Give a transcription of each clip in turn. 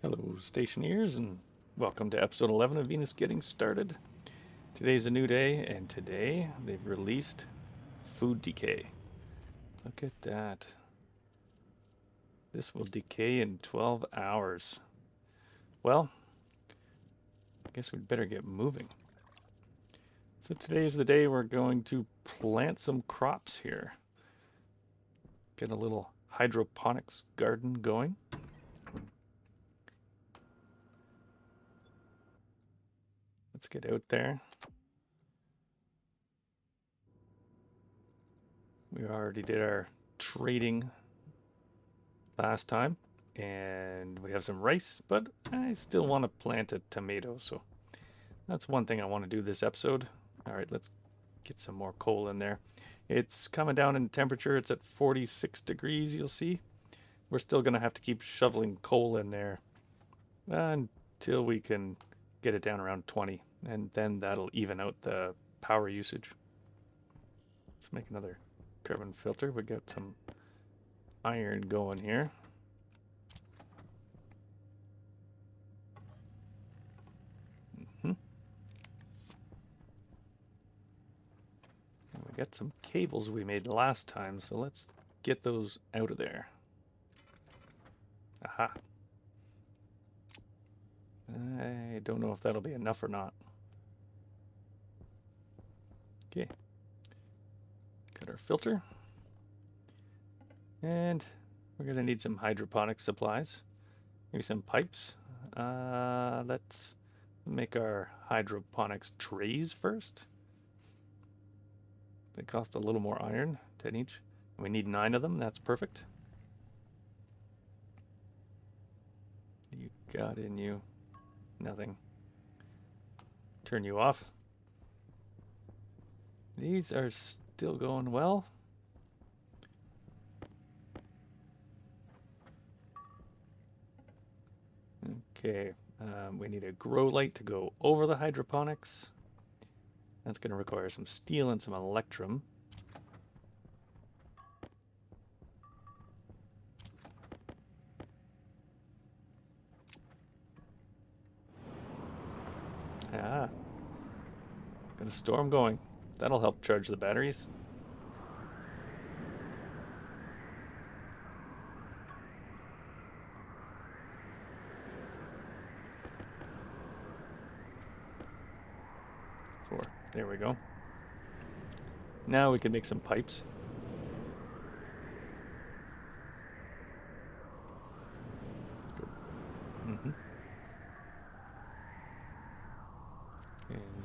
Hello, Stationeers, and welcome to episode 11 of Venus Getting Started. Today's a new day, and today they've released Food Decay. Look at that. This will decay in 12 hours. Well, I guess we'd better get moving. So today's the day we're going to plant some crops here. Get a little hydroponics garden going. Let's get out there. We already did our trading last time, and we have some rice, but I still want to plant a tomato, so that's one thing I want to do this episode. All right, let's get some more coal in there. It's coming down in temperature. It's at 46 degrees, you'll see. We're still going to have to keep shoveling coal in there until we can get it down around 20, and then that'll even out the power usage. Let's make another carbon filter. We got some iron going here. We got some cables we made last time, so let's get those out of there. Aha. I don't know if that'll be enough or not. Okay. Got our filter. And we're going to need some hydroponic supplies. Maybe some pipes. Let's make our hydroponics trays first. They cost a little more iron, 10 each. We need 9 of them. That's perfect. You got in you. Nothing. Turn you off. These are still going well. Okay, we need a grow light to go over the hydroponics. That's going to require some steel and some electrum. Ah, got a storm going. That'll help charge the batteries. There we go. Now we can make some pipes. And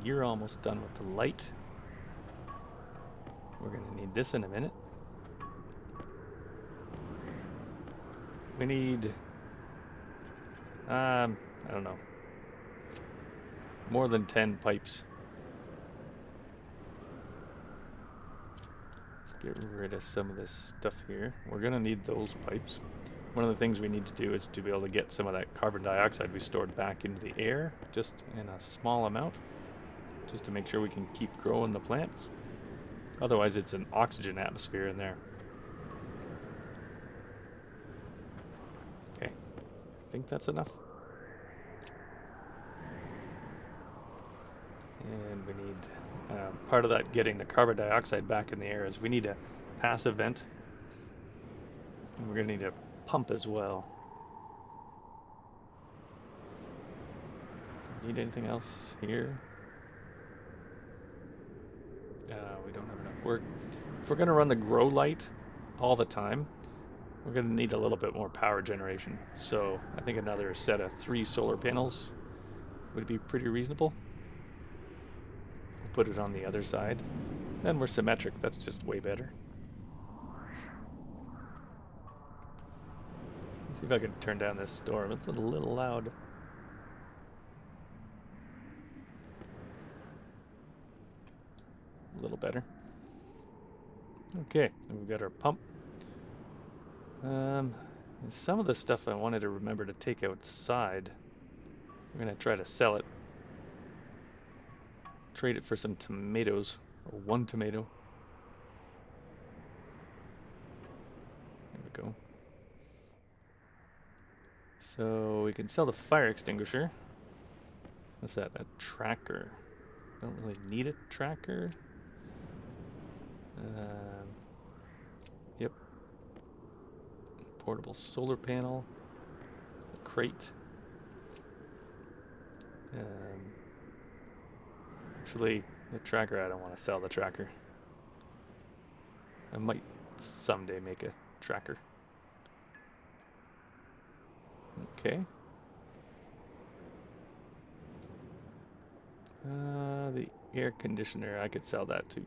you're almost done with the light. We're going to need this in a minute. We need, I don't know, more than 10 pipes. Let's get rid of some of this stuff here. We're going to need those pipes. One of the things we need to do is to be able to get some of that carbon dioxide we stored back into the air, just in a small amount, just to make sure we can keep growing the plants. Otherwise, it's an oxygen atmosphere in there. Okay, I think that's enough. And we need, part of that getting the carbon dioxide back in the air is we need a passive vent. And we're going to need a pump as well. Need anything else here? We don't have enough work. If we're going to run the grow light all the time, we're going to need a little bit more power generation. So I think another set of 3 solar panels would be pretty reasonable. We'll put it on the other side. Then we're symmetric. That's just way better. Let's see if I can turn down this storm. It's a little loud. A little better. Okay, we've got our pump. Some of the stuff I wanted to remember to take outside. We're going to try to sell it. Trade it for some tomatoes, or 1 tomato. There we go. So we can sell the fire extinguisher. What's that? A tracker. Don't really need a tracker. Yep. Portable solar panel. A crate. Actually, the tracker, I don't want to sell the tracker. I might someday make a tracker. Okay. The air conditioner, I could sell that too.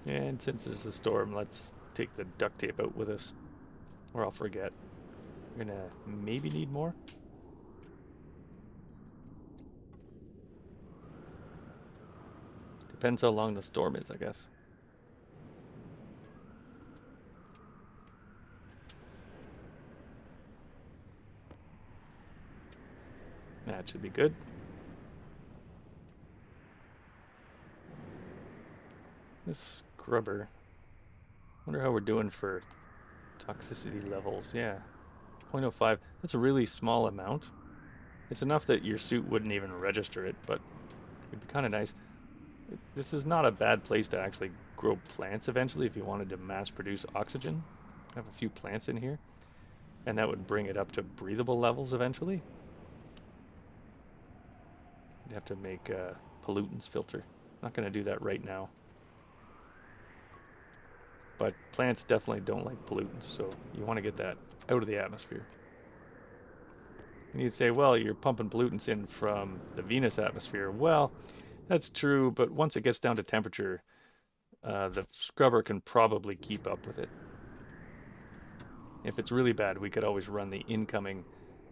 And since there's a storm, let's take the duct tape out with us. Or I'll forget. We're gonna maybe need more. Depends how long the storm is, I guess. That should be good. This scrubber. Wonder how we're doing for toxicity levels. Yeah, 0.05. That's a really small amount. It's enough that your suit wouldn't even register it, but it'd be kind of nice. This is not a bad place to actually grow plants eventually if you wanted to mass produce oxygen. I have a few plants in here, and that would bring it up to breathable levels eventually. You'd have to make a pollutants filter. Not going to do that right now. But plants definitely don't like pollutants, so you want to get that out of the atmosphere. And you'd say, well, you're pumping pollutants in from the Venus atmosphere. Well, that's true, but once it gets down to temperature, the scrubber can probably keep up with it. If it's really bad, we could always run the incoming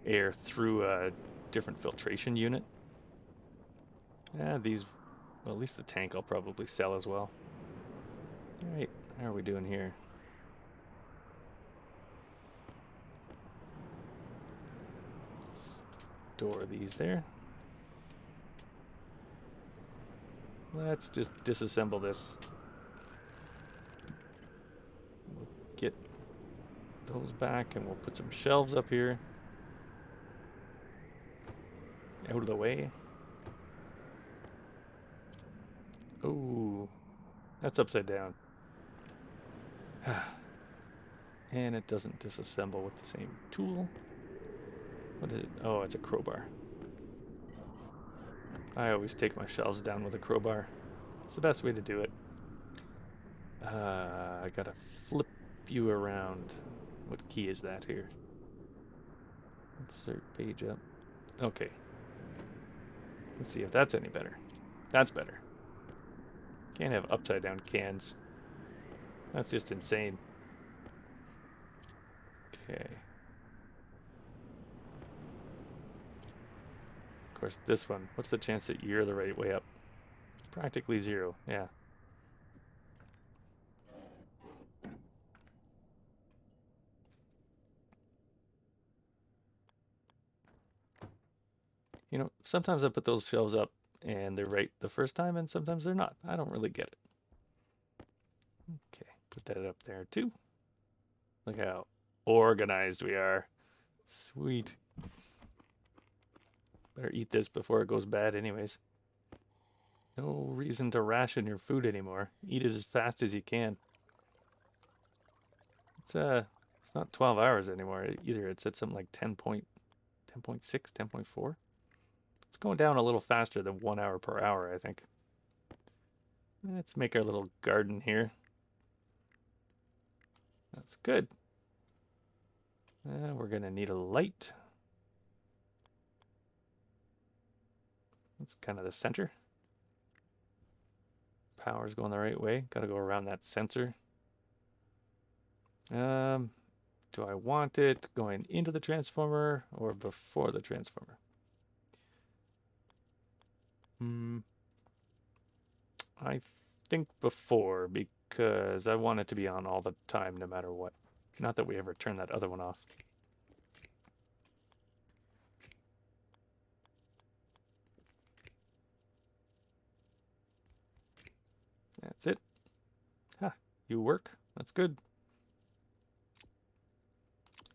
air through a different filtration unit. These, well, at least the tank I'll probably sell as well. All right, how are we doing here? Store these there. Let's just disassemble this. We'll get those back and we'll put some shelves up here. Out of the way. Oh, that's upside down. And it doesn't disassemble with the same tool. What is it? Oh, it's a crowbar. I always take my shelves down with a crowbar. It's the best way to do it. I gotta flip you around. What key is that here? Insert page up. Okay. Let's see if that's any better. That's better. Can't have upside down cans. That's just insane. Okay. Of course, this one. What's the chance that you're the right way up? Practically zero. Yeah. You know, sometimes I put those shelves up and they're right the first time and sometimes they're not. I don't really get it. Okay, put that up there too. Look how organized we are. Sweet. Better eat this before it goes bad anyways. No reason to ration your food anymore. Eat it as fast as you can. It's not 12 hours anymore either. It's at something like 10.6, 10.4. It's going down a little faster than 1 hour per hour, I think. Let's make our little garden here. That's good. We're gonna need a light. That's kind of the center. Power's going the right way. Got to go around that sensor. Do I want it going into the transformer or before the transformer? I think before, because I want it to be on all the time no matter what. Not that we ever turn that other one off. That's it. Ha, you work. That's good.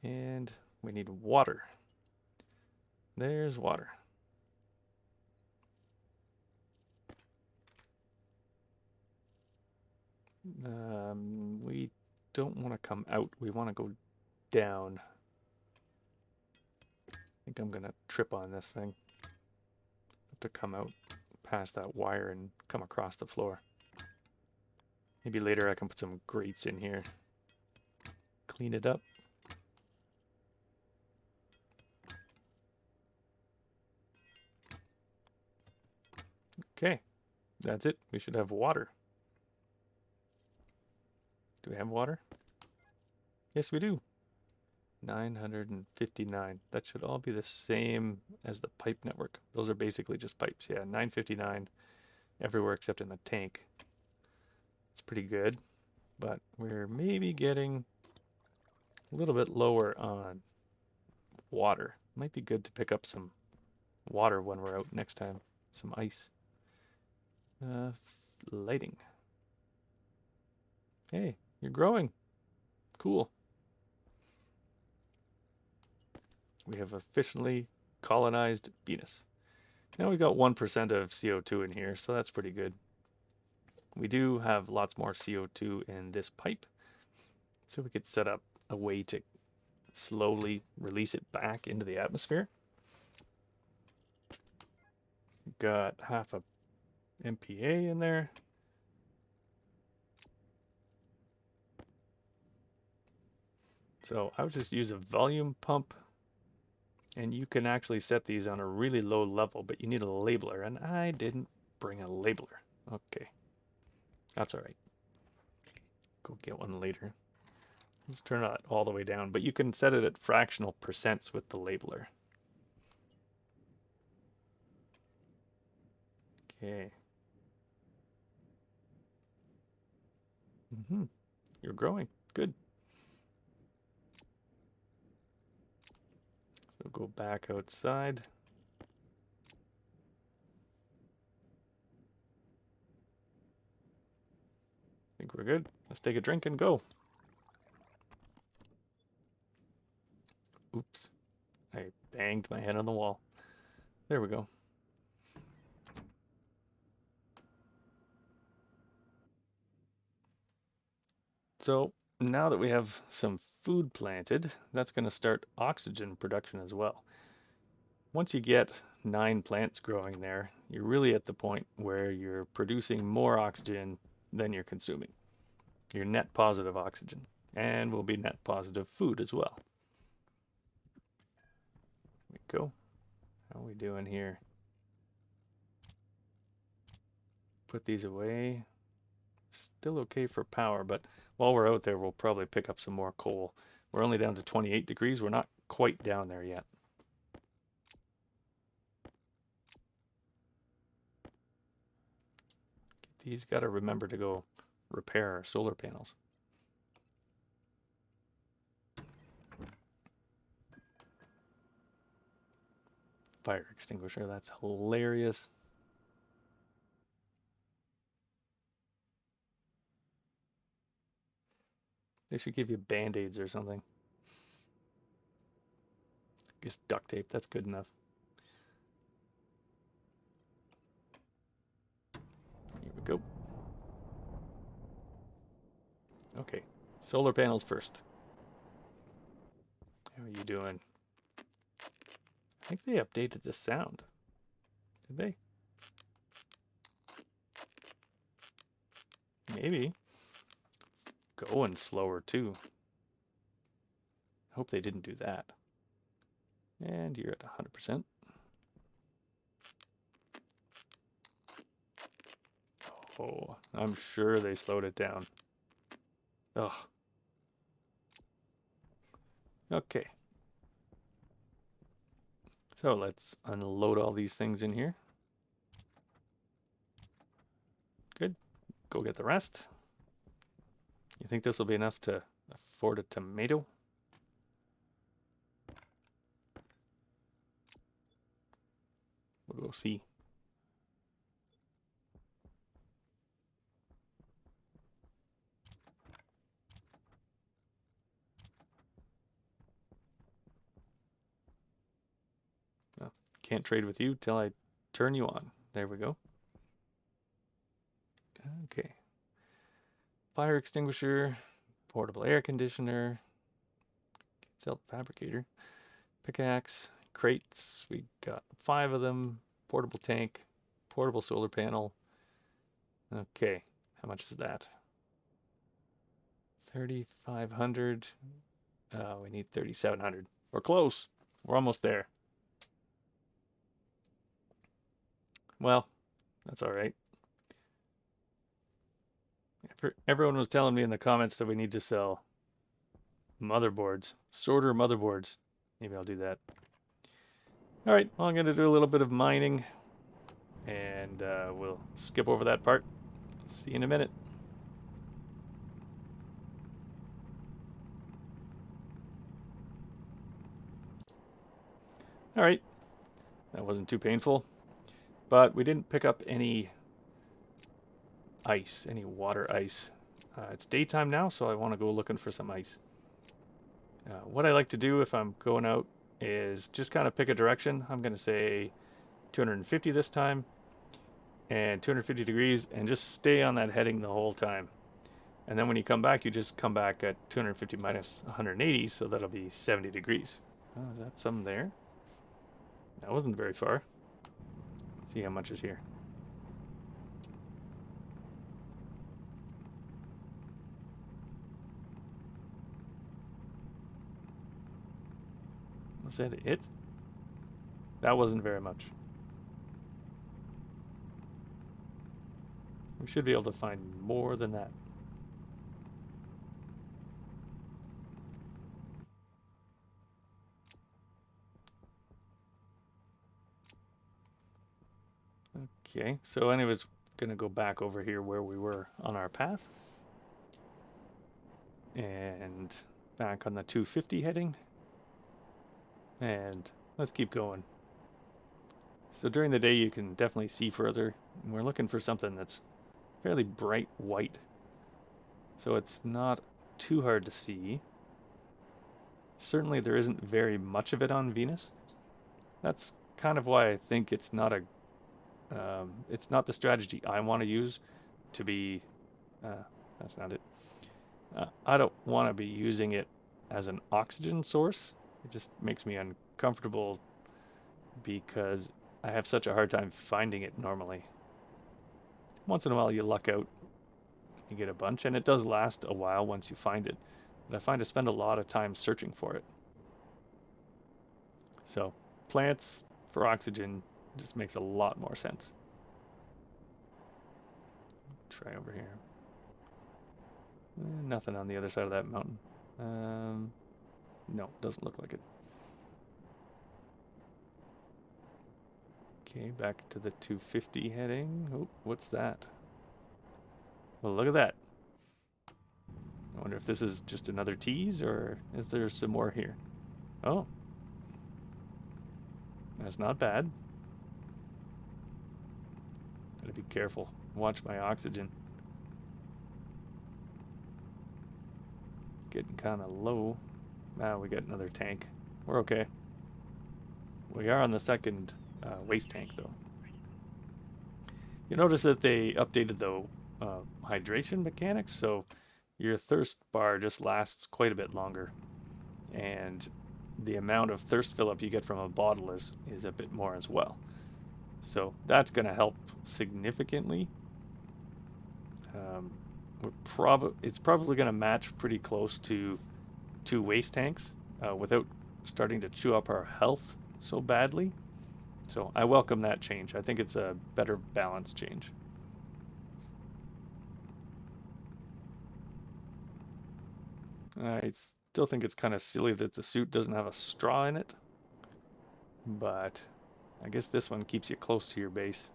And We need water. There's water. We don't want to come out. We want to go down. I think I'm going to trip on this thing. Have to come out past that wire and come across the floor. Maybe later I can put some grates in here. Clean it up. Okay, that's it. We should have water. Do we have water? Yes, we do. 959. That should all be the same as the pipe network. Those are basically just pipes. Yeah, 959 everywhere except in the tank. It's pretty good, but we're maybe getting a little bit lower on water. Might be good to pick up some water when we're out next time. Some ice. Lighting. Hey, you're growing. Cool. We have officially colonized Venus. Now we got 1% of CO2 in here, so that's pretty good. We do have lots more CO2 in this pipe, so we could set up a way to slowly release it back into the atmosphere. Got half a MPa in there. So I would just use a volume pump, and you can actually set these on a really low level, but you need a labeler, and I didn't bring a labeler. Okay, that's all right. Go get one later. Let's turn it all the way down, but you can set it at fractional percents with the labeler. Okay. You're growing. Good. So go back outside. I think we're good. Let's take a drink and go. Oops. I banged my head on the wall. There we go. So now that we have some food planted, that's going to start oxygen production as well. Once you get 9 plants growing there, you're really at the point where you're producing more oxygen than you're consuming. You're net positive oxygen, and will be net positive food as well. There we go. How are we doing here? Put these away. Still okay for power, but while we're out there, we'll probably pick up some more coal. We're only down to 28 degrees. We're not quite down there yet. These got to remember to go repair our solar panels. Fire extinguisher, that's hilarious. They should give you band-aids or something. I guess duct tape, that's good enough. Here we go. Okay, solar panels first. How are you doing? I think they updated the sound. Did they? Maybe. It's going slower too. I hope they didn't do that. And you're at 100%. Oh, I'm sure they slowed it down. Ugh. Okay. So let's unload all these things in here. Good. Go get the rest. You think this will be enough to afford a tomato? We'll go see. Can't trade with you till I turn you on. There we go. Okay. Fire extinguisher, portable air conditioner, self-fabricator, pickaxe, crates. We got 5 of them. Portable tank, portable solar panel. Okay, how much is that? 3,500. We need 3,700. We're close. We're almost there. Well, that's all right. Everyone was telling me in the comments that we need to sell motherboards, sorter motherboards. Maybe I'll do that. All right, well, I'm going to do a little bit of mining, and we'll skip over that part. See you in a minute. All right, that wasn't too painful, but we didn't pick up any ice, any water ice. It's daytime now, so I want to go looking for some ice. What I like to do if I'm going out is just kind of pick a direction. I'm going to say 250 this time and 250 degrees, and just stay on that heading the whole time. And then when you come back, you just come back at 250 minus 180, so that'll be 70 degrees. Oh, is that some there? That wasn't very far. Let's see how much is here. Was that it? That wasn't very much. We should be able to find more than that. Okay, so anyways, gonna go back over here where we were on our path. And back on the 250 heading. And let's keep going. So during the day you can definitely see further. And we're looking for something that's fairly bright white. So it's not too hard to see. Certainly there isn't very much of it on Venus. That's kind of why I think it's not the strategy I want to use to be, that's not it. I don't want to be using it as an oxygen source. It just makes me uncomfortable because I have such a hard time finding it normally. Once in a while you luck out, you get a bunch, and it does last a while once you find it. But I find I spend a lot of time searching for it. So plants for oxygen just makes a lot more sense. Try over here. Nothing on the other side of that mountain. No, doesn't look like it. Okay, back to the 250 heading. Oh, what's that? Well, look at that. I wonder if this is just another tease, or is there some more here? Oh. That's not bad. Gotta be careful. Watch my oxygen. Getting kind of low. Now we got another tank. We're okay. We are on the second waste tank, though. You notice that they updated the hydration mechanics, so your thirst bar just lasts quite a bit longer, and the amount of thirst fill up you get from a bottle is a bit more as well. So that's going to help significantly. It's probably going to match pretty close to 2 waste tanks without starting to chew up our health so badly. So I welcome that change. I think it's a better balance change. I still think it's kind of silly that the suit doesn't have a straw in it, but I guess this one keeps you close to your base.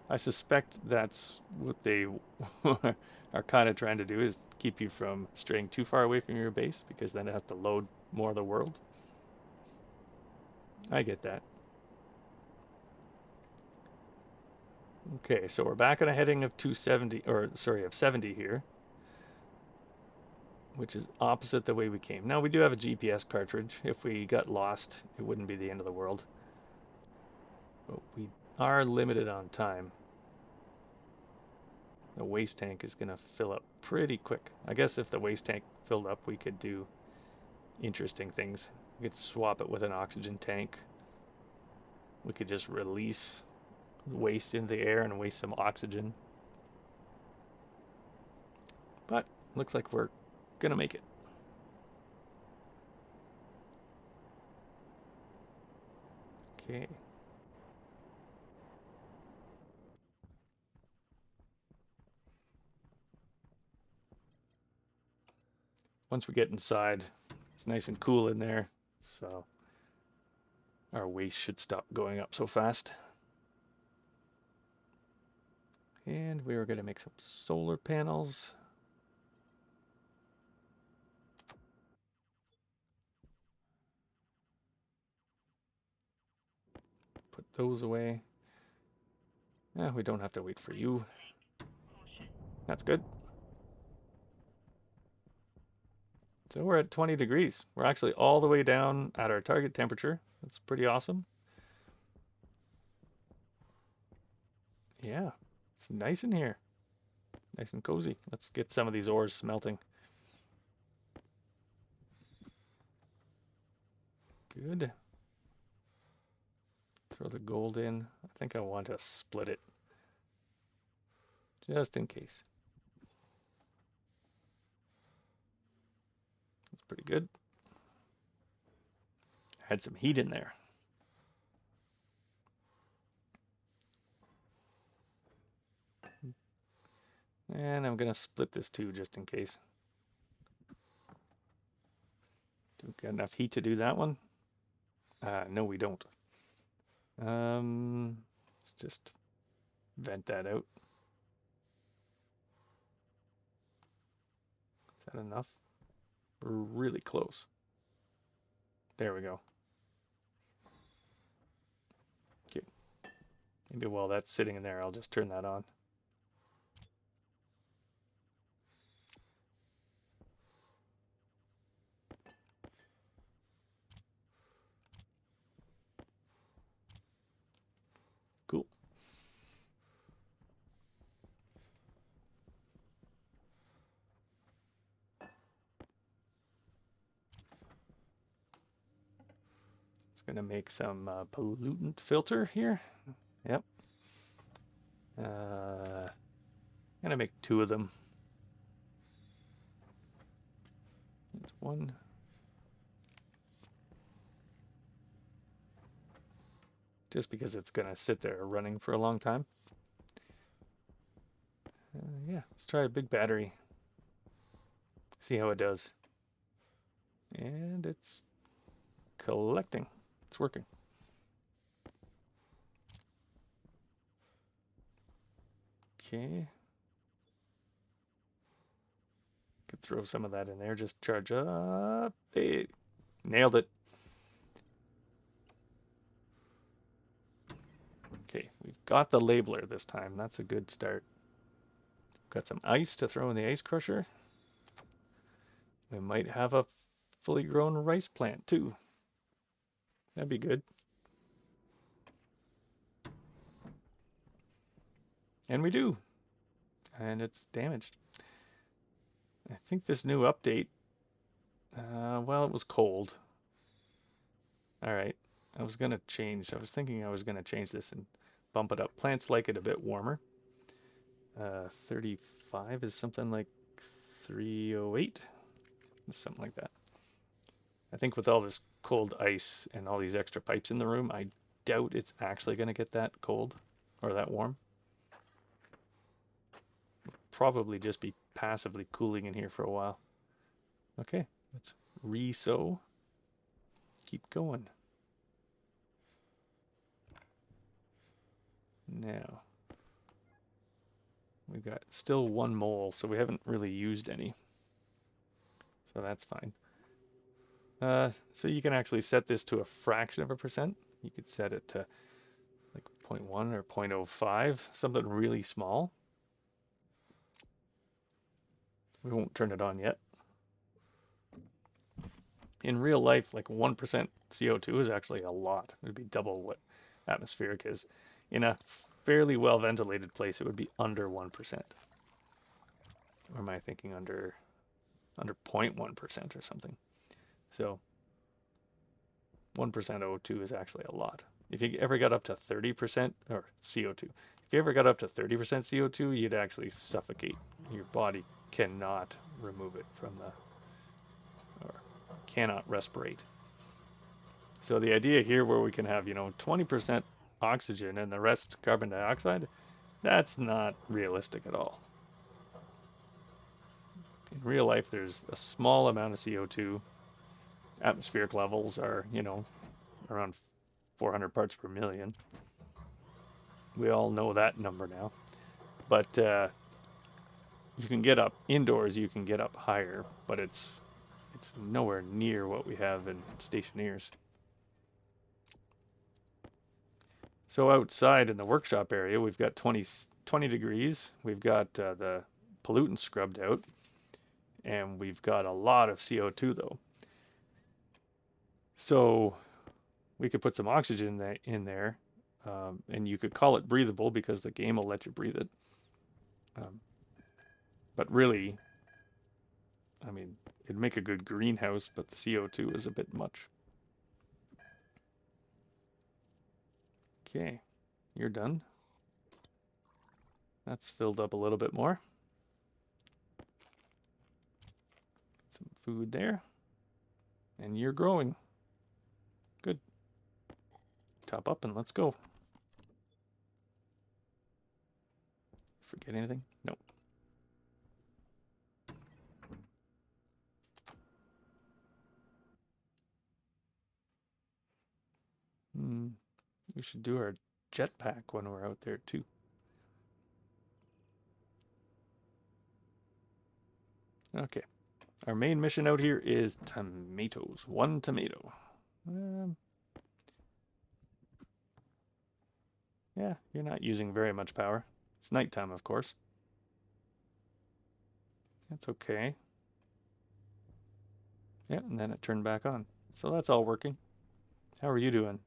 I suspect that's what they are kind of trying to do, is keep you from straying too far away from your base, because then it has to load more of the world. I get that. Okay, so we're back on a heading of 270, or sorry, of 70 here, which is opposite the way we came. Now we do have a GPS cartridge. If we got lost, it wouldn't be the end of the world. But we are limited on time. The waste tank is going to fill up pretty quick. I guess if the waste tank filled up, we could do interesting things. We could swap it with an oxygen tank. We could just release waste into the air and waste some oxygen. But looks like we're going to make it. Okay. Once we get inside, it's nice and cool in there, so our waste should stop going up so fast. And we are going to make some solar panels. Put those away. We don't have to wait for you. That's good. So we're at 20 degrees. We're actually all the way down at our target temperature. That's pretty awesome. Yeah, it's nice in here. Nice and cozy. Let's get some of these ores smelting. Good. Throw the gold in. I think I want to split it. Just in case. That's pretty good. Had some heat in there. And I'm going to split this too, just in case. Do we got enough heat to do that one? No, we don't. Let's just vent that out. Is that enough? We're really close. There we go. Okay. Maybe while that's sitting in there, I'll just turn that on. Cool. Just gonna make some pollutant filter here. Yep. Gonna make 2 of them. There's 1. Just because it's gonna sit there running for a long time. Yeah, let's try a big battery. See how it does. And it's collecting. It's working. Okay. Could throw some of that in there. Just charge up. Hey, nailed it. Okay, we've got the labeler this time. That's a good start. Got some ice to throw in the ice crusher. We might have a fully grown rice plant too. That'd be good. And we do. And it's damaged. I think this new update, well, it was cold. All right. I was thinking I was going to change this and bump it up. Plants like it a bit warmer. 35 is something like 308. Something like that. I think with all this cold ice and all these extra pipes in the room, I doubt it's actually going to get that cold or that warm. It'll probably just be passively cooling in here for a while. Okay, let's re-sow. Keep going. Now, we've got still 1 mole, so we haven't really used any. So that's fine. So you can actually set this to a fraction of a percent. You could set it to like 0.1 or 0.05, something really small. We won't turn it on yet. In real life, like 1% CO2 is actually a lot. It would be double what atmospheric is. In a fairly well ventilated place, it would be under 1%. Or am I thinking under 0.1% or something? So 1% O2 is actually a lot. If you ever got up to 30% or CO2, if you ever got up to 30% CO2, you'd actually suffocate. Your body cannot remove it from or cannot respirate. So the idea here where we can have, 20% oxygen and the rest carbon dioxide, that's not realistic at all. In real life, there's a small amount of CO2. Atmospheric levels are, around 400 parts per million. We all know that number now. But you can get up indoors, you can get up higher, but it's nowhere near what we have in Stationeers. So outside in the workshop area, we've got 20 degrees. We've got the pollutants scrubbed out, and we've got a lot of CO2 though. So we could put some oxygen in there, and you could call it breathable because the game will let you breathe it. But really, I mean, it'd make a good greenhouse, but the CO2 is a bit much. Okay, you're done. That's filled up a little bit more. Some food there. And you're growing. Good. Top up and let's go. Forget anything? Nope. We should do our jetpack when we're out there too. Okay. Our main mission out here is tomatoes. 1 tomato. Yeah, you're not using very much power. It's nighttime, of course. That's okay. Yeah, and then it turned back on. So that's all working. How are you doing?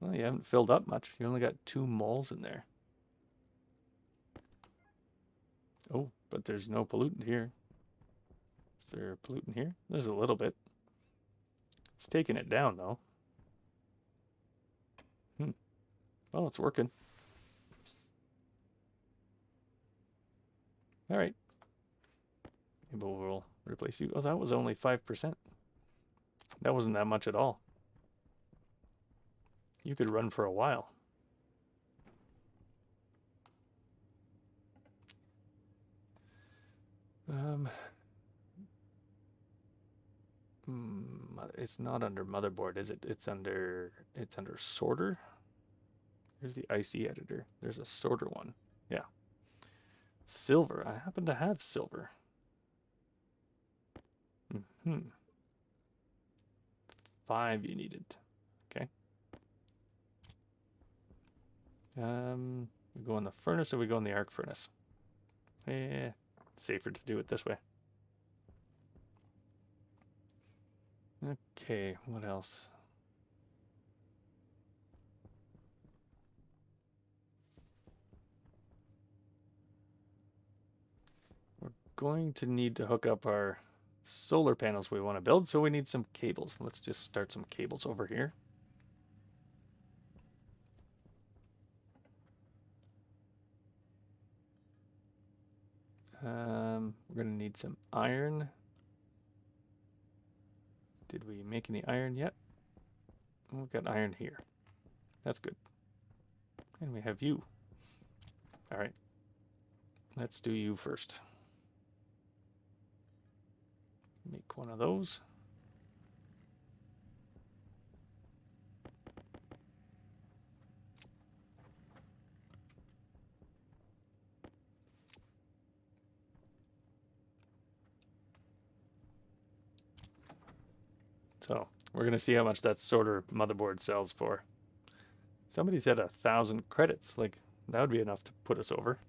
Well, you haven't filled up much. You only got 2 moles in there. Oh, but there's no pollutant here. Is there a pollutant here? There's a little bit. It's taking it down, though. Well, it's working. All right. Maybe we'll replace you. Oh, that was only 5%. That wasn't that much at all. You could run for a while. It's not under motherboard, is it? It's under sorter. Here's the IC editor. There's a sorter one. Yeah. Silver. I happen to have silver. 5 you needed. Okay. We go in the furnace or we go in the arc furnace? Eh, safer to do it this way. Okay, what else? We're going to need to hook up our solar panels we want to build, so we need some cables. Let's just start some cables over here. We're going to need some iron. Did we make any iron yet? We've got iron here. That's good. And we have you. All right. Let's do you first. Make one of those. So we're going to see how much that sorter motherboard sells for. Somebody said 1,000 credits. Like, that would be enough to put us over.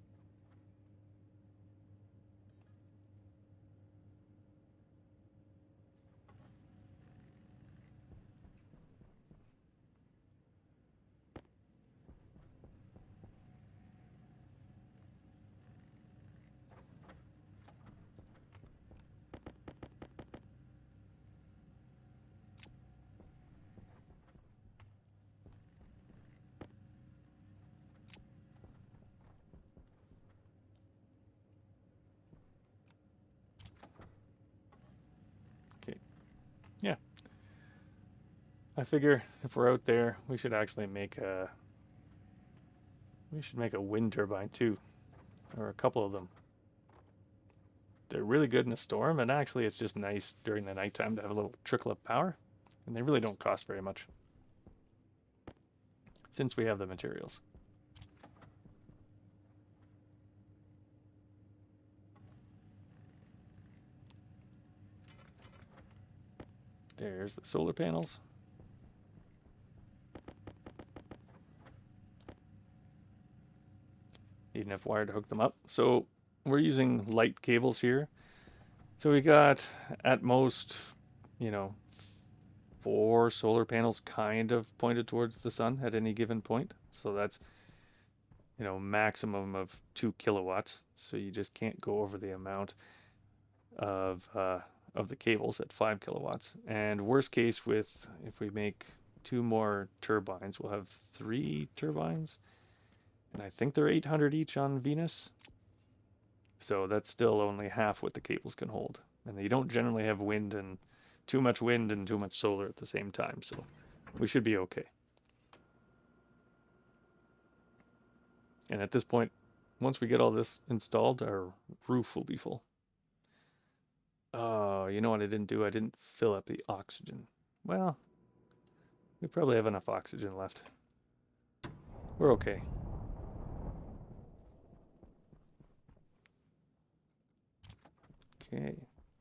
Yeah. I figure if we're out there, we should actually make a wind turbine too, or a couple of them. They're really good in a storm, and actually it's just nice during the nighttime to have a little trickle of power, and they really don't cost very much since we have the materials. There's the solar panels. Need enough wire to hook them up. So we're using light cables here. So we got at most, you know, 4 solar panels kind of pointed towards the sun at any given point. So that's, maximum of 2 kilowatts. So you just can't go over the amount of the cables at 5 kilowatts. And worst case, if we make 2 more turbines, we'll have 3 turbines, and I think they're 800 each on Venus. So that's still only half what the cables can hold. And you don't generally have too much wind and too much solar at the same time. So we should be okay. And at this point, once we get all this installed, our roof will be full. Oh, you know what I didn't do? I didn't fill up the oxygen. Well, we probably have enough oxygen left. We're okay. Okay.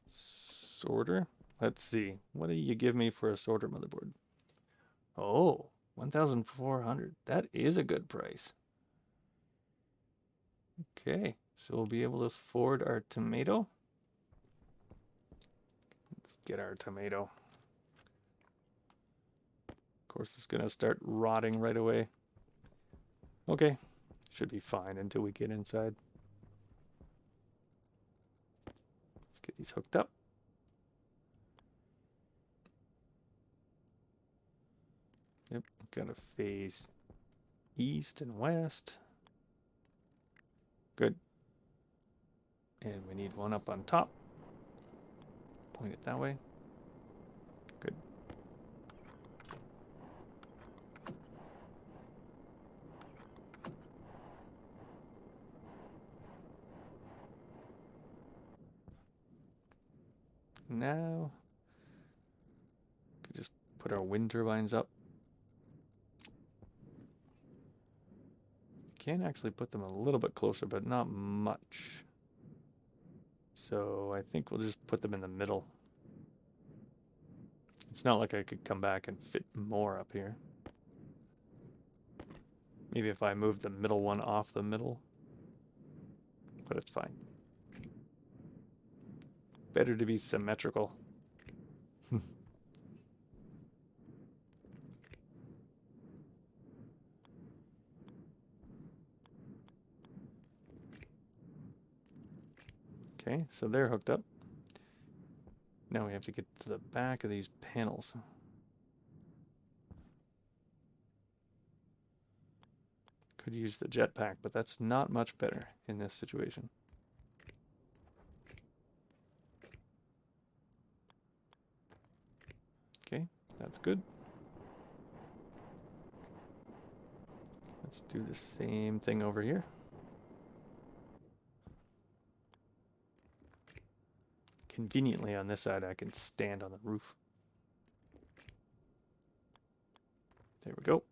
Sorter. Let's see. What do you give me for a sorter motherboard? Oh, 1,400. That is a good price. Okay, so we'll be able to afford our tomato. Let's get our tomato. Of course, it's going to start rotting right away. Okay, should be fine until we get inside. Let's get these hooked up. Yep, gotta face east and west. Good. And we need one up on top. Point it that way. Good. Now, could just put our wind turbines up. Can actually put them a little bit closer, but not much. So I think we'll just put them in the middle. It's not like I could come back and fit more up here. Maybe if I move the middle one off the middle, but it's fine. Better to be symmetrical. Okay, so they're hooked up. Now we have to get to the back of these panels. Could use the jetpack, but that's not much better in this situation. Okay, that's good. Let's do the same thing over here. Conveniently on this side, I can stand on the roof. There we go.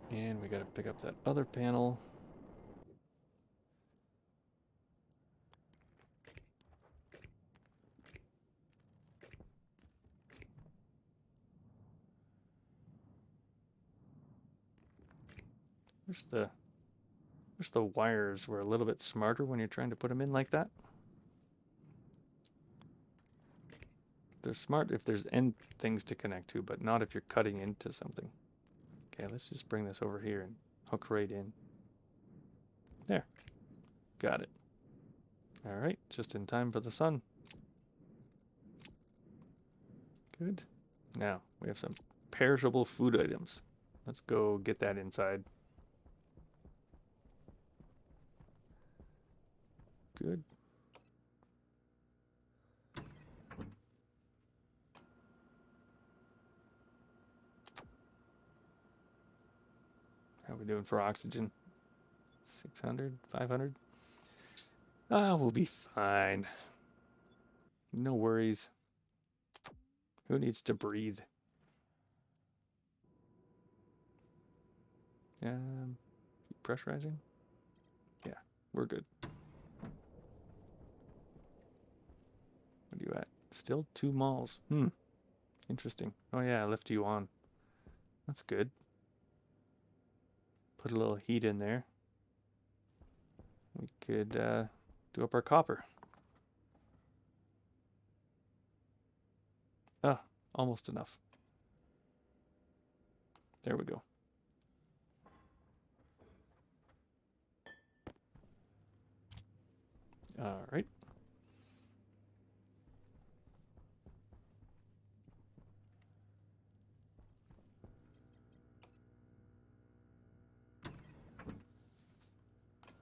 And we got to pick up that other panel. Wish the wires were a little bit smarter when you're trying to put them in like that. They're smart if there's end things to connect to, but not if you're cutting into something. Okay, let's just bring this over here and hook right in. There. Got it. All right, just in time for the sun. Good. Now, we have some perishable food items. Let's go get that inside. Good. How are we doing for oxygen? 600, 500? Ah, we'll be fine. No worries. Who needs to breathe? Pressurizing? Yeah, we're good. What are you at? Still 2 moles. Interesting. Oh yeah, I left you on. That's good. Put a little heat in there. We could do up our copper. Ah, almost enough. There we go. All right.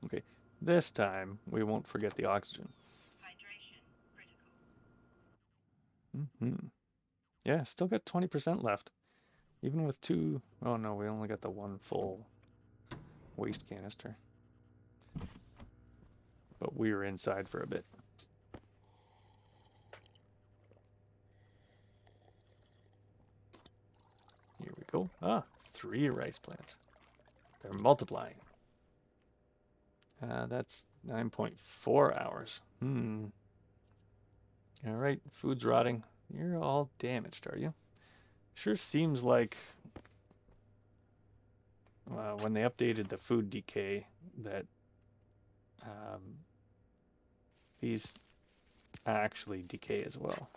Okay, this time we won't forget the oxygen. Hydration critical. Yeah, still got 20% left. Even with 2... Oh no, we only got the 1 full waste canister. But we were inside for a bit. Here we go. Ah, 3 rice plants. They're multiplying. That's 9.4 hours. All right, food's rotting. You're all damaged, are you? Sure seems like when they updated the food decay that these actually decay as well.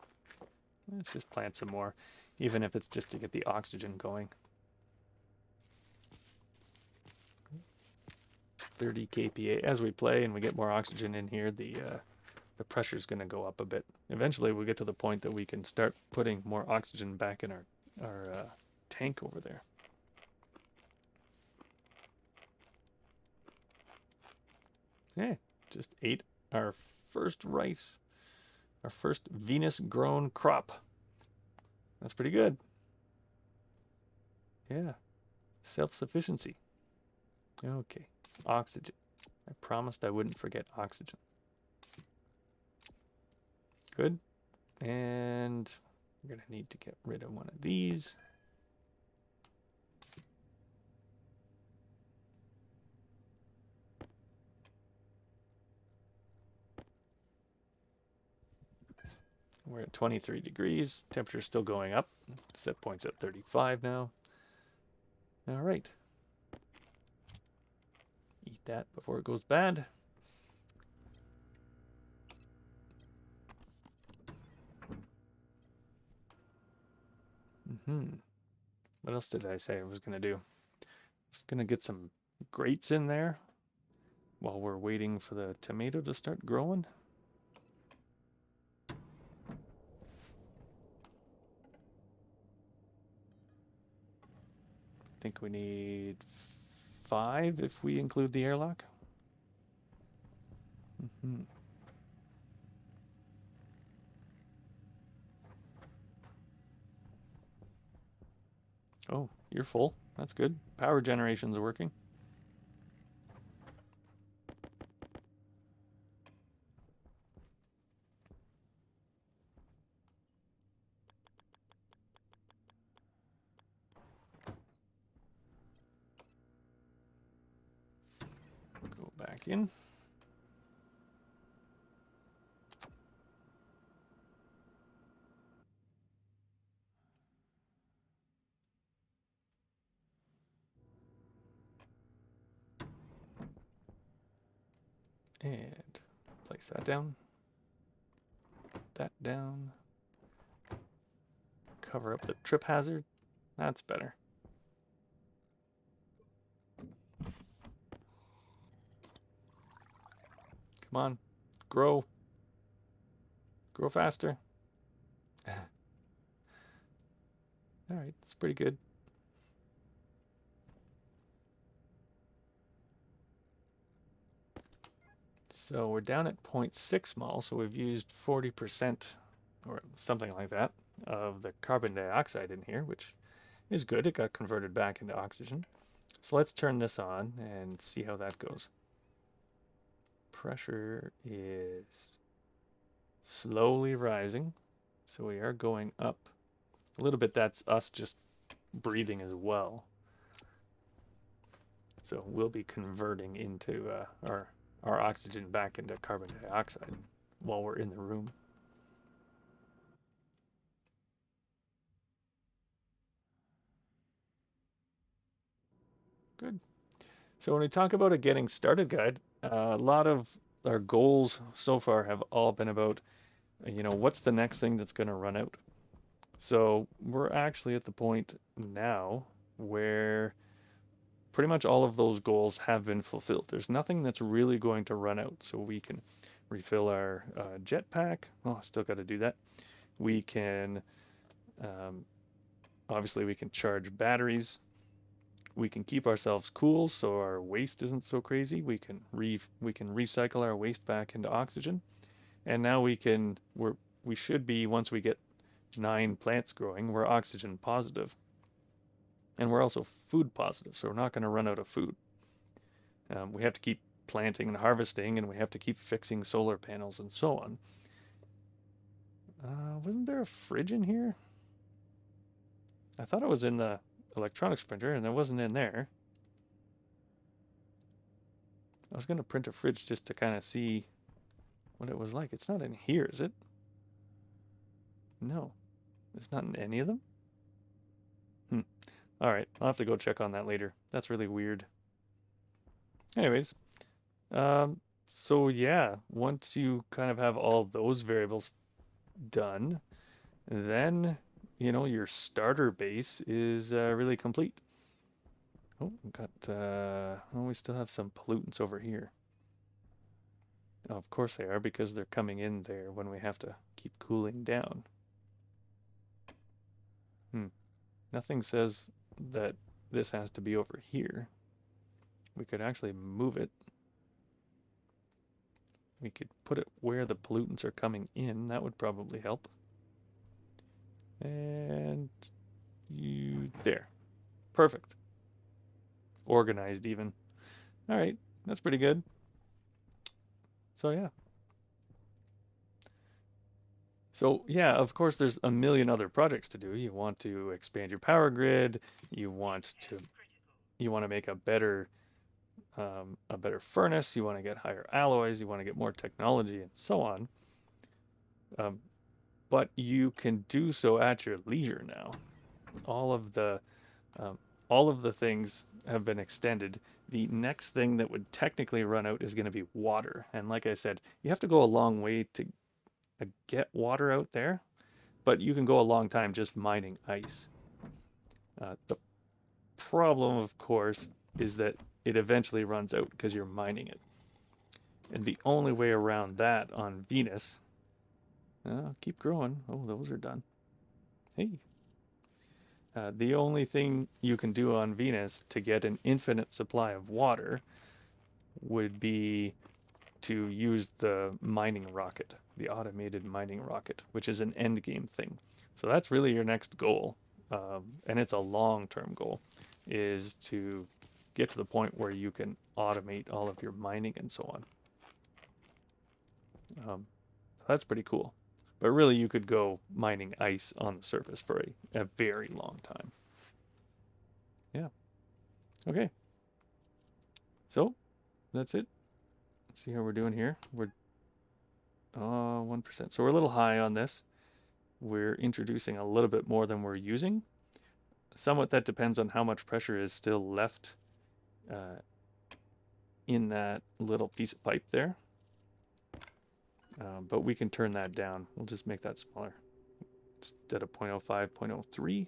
Let's just plant some more, even if it's just to get the oxygen going. 30 kPa. As we play and we get more oxygen in here, the pressure is going to go up a bit. Eventually, we'll get to the point that we can start putting more oxygen back in our tank over there. Yeah, just ate our first rice, our first Venus-grown crop. That's pretty good. Yeah, self-sufficiency. Okay, oxygen. I promised I wouldn't forget oxygen. Good. And we're going to need to get rid of one of these. We're at 23 degrees. Temperature's still going up. Set point's at 35 now. All right. Eat that before it goes bad. What else did I say I was going to do? Just going to get some grates in there while we're waiting for the tomato to start growing. I think we need 5 if we include the airlock. Oh, you're full. That's good. Power generation's working. Go back in. And place that down. That down. Cover up the trip hazard. That's better. Come on. Grow. Grow faster. All right, it's pretty good. So we're down at 0.6 mol, so we've used 40% or something like that of the carbon dioxide in here, which is good. It got converted back into oxygen. So let's turn this on and see how that goes. Pressure is slowly rising. So we are going up a little bit. That's us just breathing as well. So we'll be converting into our oxygen back into carbon dioxide while we're in the room. Good. So when we talk about a getting started guide, a lot of our goals so far have all been about, what's the next thing that's going to run out? So we're actually at the point now where pretty much all of those goals have been fulfilled. There's nothing that's really going to run out. So we can refill our jetpack. Oh, still got to do that. We can, um, obviously, we can charge batteries. We can keep ourselves cool so our waste isn't so crazy. We can recycle our waste back into oxygen. And now we should be, once we get 9 plants growing, we're oxygen positive. And we're also food positive, so we're not going to run out of food. We have to keep planting and harvesting, and we have to keep fixing solar panels and so on. Wasn't there a fridge in here? I thought it was in the electronics printer, and it wasn't in there. I was going to print a fridge just to kind of see what it was like. It's not in here, is it? No, it's not in any of them. All right, I'll have to go check on that later. That's really weird. Anyways, um, so yeah, once you kind of have all those variables done, then your starter base is really complete. Oh, we still have some pollutants over here. Oh, of course they are, because they're coming in there when we have to keep cooling down. Nothing says that this has to be over here. We could actually move it. We could put it where the pollutants are coming in. That would probably help. And you there. Perfect. Organized even. All right, that's pretty good. So yeah. So yeah, of course there's a million other projects to do. You want to expand your power grid, you want to you want to make a better furnace, you want to get higher alloys, you want to get more technology and so on. Um, but you can do so at your leisure now. All of the um, all of the things have been extended. The next thing that would technically run out is going to be water. And like I said, you have to go a long way to get water out there, but you can go a long time just mining ice. The problem, of course, is that it eventually runs out because you're mining it. And the only way around that on Venus, keep growing. Oh, those are done. Hey. The only thing you can do on Venus to get an infinite supply of water would be to use the mining rocket, the automated mining rocket, which is an end game thing. So that's really your next goal, and it's a long-term goal, is to get to the point where you can automate all of your mining and so on. That's pretty cool. But really, you could go mining ice on the surface for a very long time. Yeah. Okay. So that's it. Let's see how we're doing here. We're 1%. So we're a little high on this. We're introducing a little bit more than we're using. Somewhat that depends on how much pressure is still left uh, in that little piece of pipe there. But we can turn that down. We'll just make that smaller. Instead of 0.05, 0.03,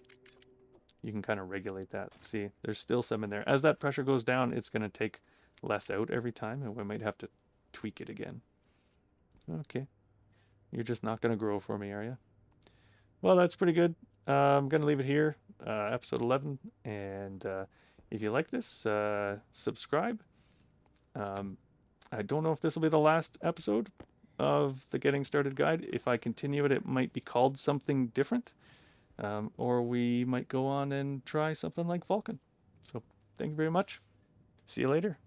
you can kind of regulate that. See, there's still some in there. As that pressure goes down, it's going to take less out every time, and we might have to tweak it again. Okay. You're just not going to grow for me, are you? Well, that's pretty good. I'm going to leave it here, episode 11. And if you like this, subscribe. I don't know if this will be the last episode of the Getting Started Guide. If I continue it, it might be called something different. Or we might go on and try something like Vulcan. So thank you very much. See you later.